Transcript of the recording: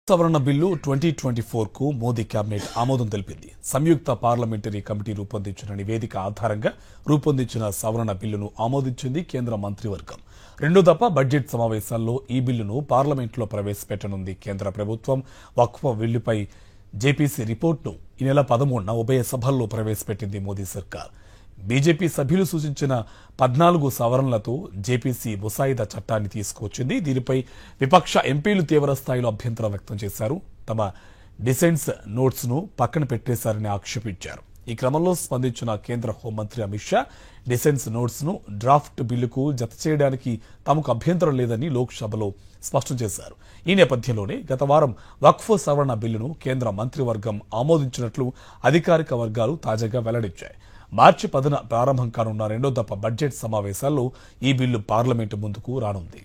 సవరణ బిల్లు 2024 కు మోదీ కేబినెట్ ఆమోదం తెలిపింది. సంయుక్త పార్లమెంటరీ కమిటీ రూపొందించిన నివేదిక ఆధారంగా రూపొందించిన సవరణ బిల్లును ఆమోదించింది కేంద్ర మంత్రివర్గం. రెండో దఫా బడ్జెట్ సమావేశాల్లో ఈ బిల్లును పార్లమెంట్లో ప్రవేశపెట్టనుంది కేంద్ర ప్రభుత్వం. వక్ఫ్ బిల్లుపై జేపీసీ రిపోర్టును ఈ నెల 13న ఉభయ సభల్లో ప్రవేశపెట్టింది మోదీ సర్కార్. బీజేపీ సభ్యులు సూచించిన 14 సవరణలతో జేపీసీ ముసాయిదా చట్టాన్ని తీసుకువచ్చింది. దీనిపై విపక్ష ఎంపీలు తీవ్ర స్థాయిలో అభ్యంతరం వ్యక్తం చేశారు. తమ డిసెంట్స్ నోట్స్ ను పక్కన పెట్టేశారని ఆక్షేపించారు. ఈ క్రమంలో స్పందించిన కేంద్ర హోంమంత్రి అమిత్ షా డిసెంట్స్ నోట్స్ ను డ్రాఫ్ట్ బిల్లుకు జత చేయడానికి తమకు అభ్యంతరం లేదని లోక్సభలో స్పష్టం చేశారు. ఈ నేపథ్యంలోనే గత వారం వక్ఫ్ సవరణ బిల్లును కేంద్ర మంత్రివర్గం ఆమోదించినట్లు అధికారిక వర్గాలు తాజాగా వెల్లడించాయి. మార్చి 10న ప్రారంభం కానున్న రెండో దఫా బడ్జెట్ సమావేశాల్లో ఈ బిల్లు పార్లమెంటు ముందుకు రానుంది.